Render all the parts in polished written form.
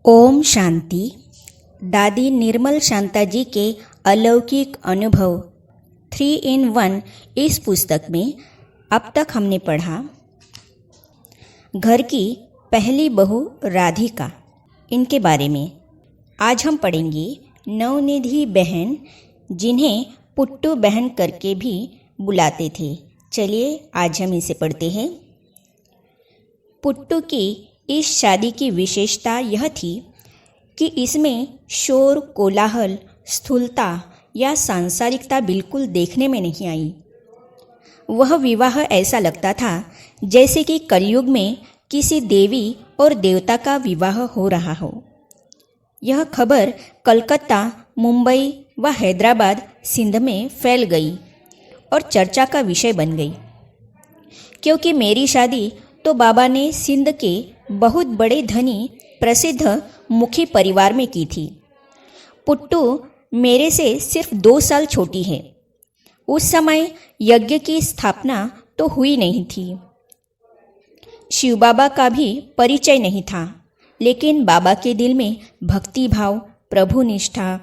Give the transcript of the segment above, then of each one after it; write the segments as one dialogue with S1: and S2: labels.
S1: ओम शांति। दादी निर्मल शांता जी के अलौकिक अनुभव 3 in 1 इस पुस्तक में अब तक हमने पढ़ा घर की पहली बहू राधिका, इनके बारे में। आज हम पढ़ेंगे नवनिधि बहन, जिन्हें पुट्टू बहन करके भी बुलाते थे। चलिए आज हम इसे पढ़ते हैं। पुट्टू की इस शादी की विशेषता यह थी कि इसमें शोर, कोलाहल, स्थूलता या सांसारिकता बिल्कुल देखने में नहीं आई। वह विवाह ऐसा लगता था जैसे कि कलयुग में किसी देवी और देवता का विवाह हो रहा हो। यह खबर कलकत्ता, मुंबई व हैदराबाद, सिंध में फैल गई और चर्चा का विषय बन गई। क्योंकि मेरी शादी तो बाबा ने सिंध के बहुत बड़े धनी प्रसिद्ध मुखी परिवार में की थी। पुट्टू मेरे से सिर्फ 2 साल छोटी है। उस समय यज्ञ की स्थापना तो हुई नहीं थी। शिव बाबा का भी परिचय नहीं था, लेकिन बाबा के दिल में भक्ति भाव, प्रभु निष्ठा,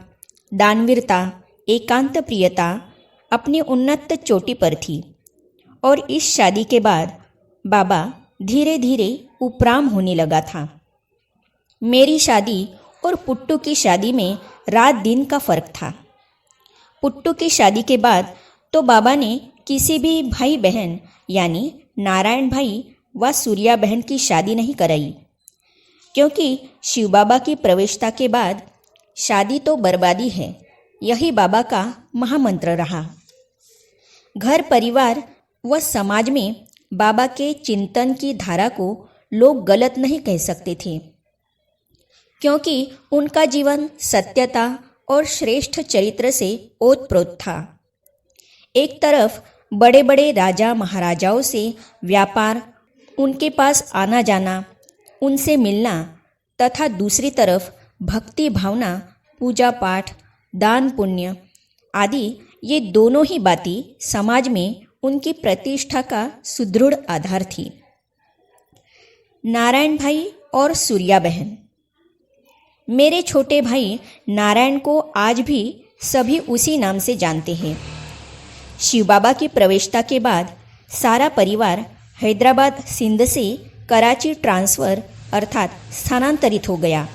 S1: दानवीरता, एकांत प्रियता अपनी उन्नत चोटी पर थी। और इस शादी के बाद बाबा धीरे धीरे उपराम होने लगा था। मेरी शादी और पुट्टू की शादी में रात दिन का फर्क था। पुट्टू की शादी के बाद तो बाबा ने किसी भी भाई बहन यानी नारायण भाई व सूर्या बहन की शादी नहीं कराई, क्योंकि शिव बाबा की प्रवेशता के बाद शादी तो बर्बादी है, यही बाबा का महामंत्र रहा। घर परिवार व समाज में बाबा के चिंतन की धारा को लोग गलत नहीं कह सकते थे, क्योंकि उनका जीवन सत्यता और श्रेष्ठ चरित्र से ओतप्रोत था। एक तरफ बड़े बड़े राजा महाराजाओं से व्यापार, उनके पास आना जाना, उनसे मिलना, तथा दूसरी तरफ भक्ति भावना, पूजा पाठ, दान पुण्य आदि ये दोनों ही बातें समाज में उनकी प्रतिष्ठा का सुदृढ़ आधार थी। नारायण भाई और सूर्या बहन। मेरे छोटे भाई नारायण को आज भी सभी उसी नाम से जानते हैं। शिव बाबा की प्रवेशता के बाद सारा परिवार हैदराबाद, सिंध से कराची ट्रांसफ़र अर्थात स्थानांतरित हो गया।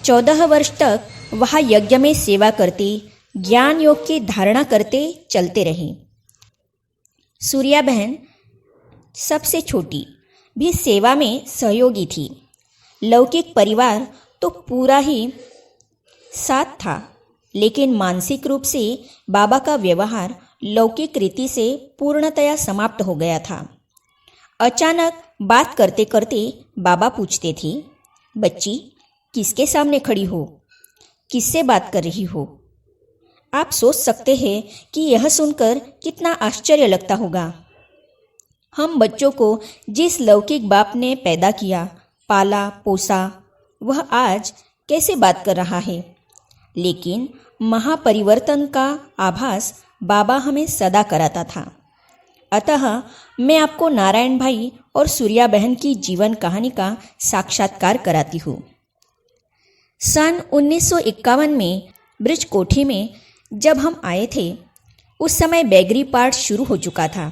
S1: 14 वर्ष तक वहाँ यज्ञ में सेवा करते, ज्ञान योग की धारणा करते चलते रहे। सूर्या बहन सबसे छोटी भी सेवा में सहयोगी थी। लौकिक परिवार तो पूरा ही साथ था, लेकिन मानसिक रूप से बाबा का व्यवहार लौकिक रीति से पूर्णतया समाप्त हो गया था। अचानक बात करते करते बाबा पूछते थे, बच्ची किसके सामने खड़ी हो, किससे बात कर रही हो? आप सोच सकते हैं कि यह सुनकर कितना आश्चर्य लगता होगा। हम बच्चों को जिस लौकिक बाप ने पैदा किया, पाला पोसा, वह आज कैसे बात कर रहा है? लेकिन महापरिवर्तन का आभास बाबा हमें सदा कराता था। अतः मैं आपको नारायण भाई और सूर्या बहन की जीवन कहानी का साक्षात्कार कराती हूँ। सन 1951 में ब्रिज कोठी में जब हम आए थे, उस समय बेगरी पाठ शुरू हो चुका था।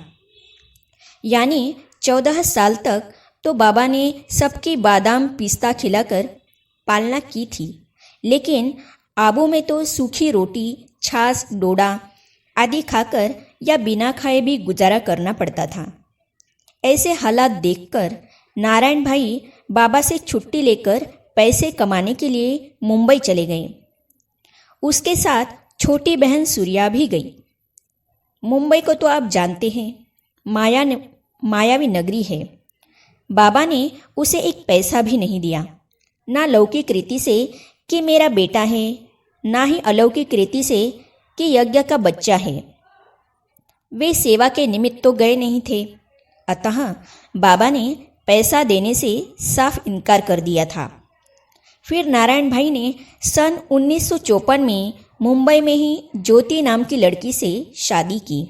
S1: यानी 14 साल तक तो बाबा ने सबकी बादाम पिस्ता खिलाकर पालना की थी, लेकिन आबू में तो सूखी रोटी, छाछ, डोडा आदि खाकर या बिना खाए भी गुजारा करना पड़ता था। ऐसे हालात देखकर नारायण भाई बाबा से छुट्टी लेकर पैसे कमाने के लिए मुंबई चले गए। उसके साथ छोटी बहन सूर्या भी गई। मुंबई को तो आप जानते हैं, मायावी नगरी है। बाबा ने उसे एक पैसा भी नहीं दिया, ना लौकिक रीति से कि मेरा बेटा है, ना ही अलौकिक रीति से कि यज्ञ का बच्चा है। वे सेवा के निमित्त तो गए नहीं थे, अतः बाबा ने पैसा देने से साफ इनकार कर दिया था। फिर नारायण भाई ने सन 1954 में मुंबई में ही ज्योति नाम की लड़की से शादी की।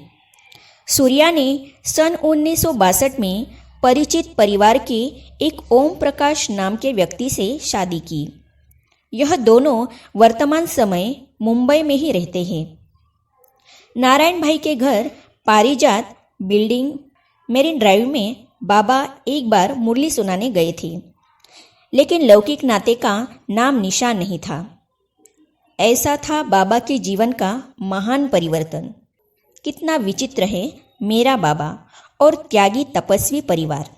S1: सूर्या ने सन 1962 में परिचित परिवार के एक ओम प्रकाश नाम के व्यक्ति से शादी की। यह दोनों वर्तमान समय मुंबई में ही रहते हैं। नारायण भाई के घर पारिजात बिल्डिंग मेरिन ड्राइव में बाबा एक बार मुरली सुनाने गए थे, लेकिन लौकिक नाते का नाम निशान नहीं था। ऐसा था बाबा के जीवन का महान परिवर्तन। कितना विचित्र है मेरा बाबा और त्यागी तपस्वी परिवार।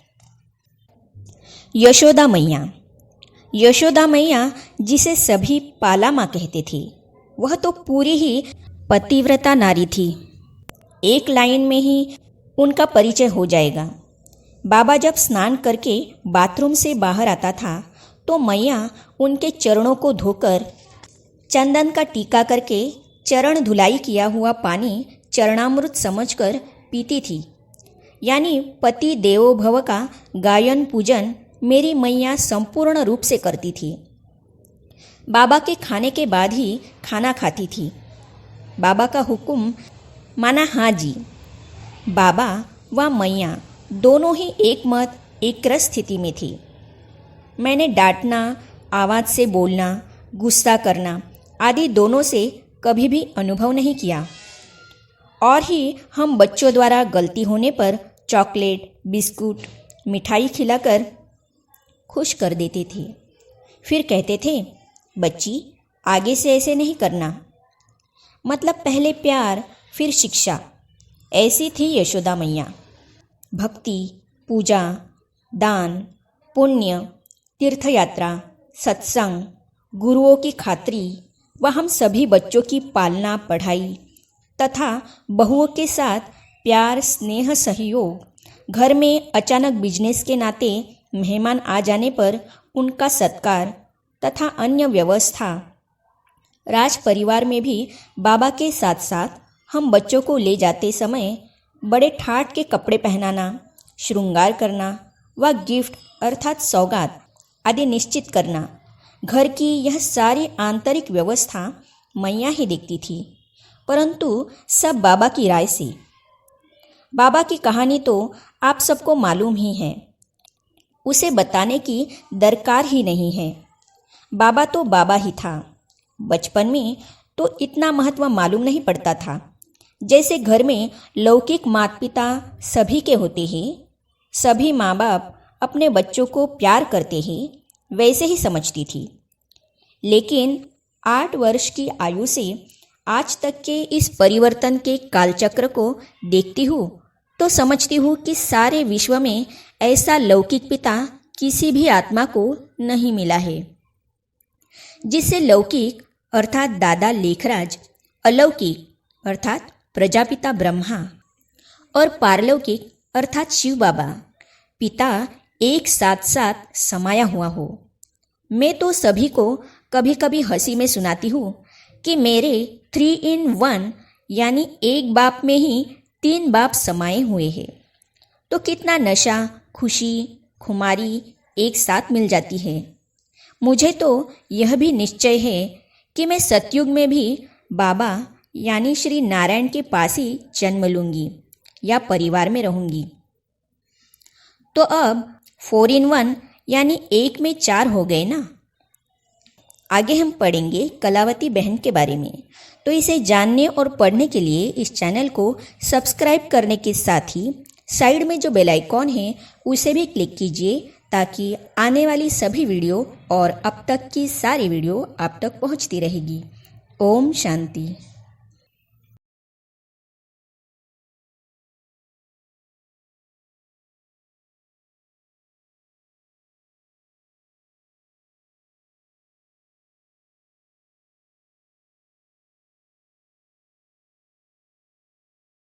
S1: यशोदा मैया, यशोदा मैया जिसे सभी पाला माँ कहते थे, वह तो पूरी ही पतिव्रता नारी थी। एक लाइन में ही उनका परिचय हो जाएगा। बाबा जब स्नान करके बाथरूम से बाहर आता था तो मैया उनके चरणों को धोकर चंदन का टीका करके चरण धुलाई किया हुआ पानी चरणामृत समझकर पीती थी। यानी पति देवो भव का गायन पूजन मेरी मैया संपूर्ण रूप से करती थी। बाबा के खाने के बाद ही खाना खाती थी। बाबा का हुक्म माना हाँ जी। बाबा व मैया दोनों ही एक मत एक रस स्थिति में थी। मैंने डांटना, आवाज़ से बोलना, गुस्सा करना आदि दोनों से कभी भी अनुभव नहीं किया। और ही हम बच्चों द्वारा गलती होने पर चॉकलेट, बिस्कुट, मिठाई खिलाकर खुश कर देते थे। फिर कहते थे, बच्ची आगे से ऐसे नहीं करना। मतलब पहले प्यार फिर शिक्षा। ऐसी थी यशोदा मैया। भक्ति, पूजा, दान, पुण्य, तीर्थयात्रा, सत्संग, गुरुओं की खातरी व हम सभी बच्चों की पालना, पढ़ाई तथा बहुओं के साथ प्यार, स्नेह, सहयोग, घर में अचानक बिजनेस के नाते मेहमान आ जाने पर उनका सत्कार तथा अन्य व्यवस्था। राज परिवार में भी बाबा के साथ साथ हम बच्चों को ले जाते समय बड़े ठाठ के कपड़े पहनाना, श्रृंगार करना व गिफ्ट अर्थात सौगात आदि निश्चित करना, घर की यह सारी आंतरिक व्यवस्था मैया ही देखती थी। परंतु सब बाबा की राय से। बाबा की कहानी तो आप सबको मालूम ही है, उसे बताने की दरकार ही नहीं है। बाबा तो बाबा ही था। बचपन में तो इतना महत्व मालूम नहीं पड़ता था। जैसे घर में लौकिक माता पिता सभी के होते हैं, सभी माँ बाप अपने बच्चों को प्यार करते हैं, वैसे ही समझती थी। लेकिन 8 वर्ष की आयु से आज तक के इस परिवर्तन के कालचक्र को देखती हूँ तो समझती हूँ कि सारे विश्व में ऐसा लौकिक पिता किसी भी आत्मा को नहीं मिला है, जिससे लौकिक अर्थात दादा लेखराज, अलौकिक अर्थात प्रजापिता ब्रह्मा और पारलौकिक अर्थात शिव बाबा पिता एक साथ साथ समाया हुआ हो। मैं तो सभी को कभी कभी हंसी में सुनाती हूँ कि मेरे 3 in 1 यानी एक बाप में ही 3 बाप समाये हुए हैं। तो कितना नशा, खुशी, खुमारी एक साथ मिल जाती है। मुझे तो यह भी निश्चय है कि मैं सतयुग में भी बाबा यानी श्री नारायण के पास ही जन्म लूँगी या परिवार में रहूँगी। तो अब 4 in 1 यानी 1 में 4 हो गए ना। आगे हम पढ़ेंगे कलावती बहन के बारे में। तो इसे जानने और पढ़ने के लिए इस चैनल को सब्सक्राइब करने के साथ ही साइड में जो बेल आइकॉन है उसे भी क्लिक कीजिए, ताकि आने वाली सभी वीडियो और अब तक की सारी वीडियो आप तक पहुंचती रहेगी। ओम शांति।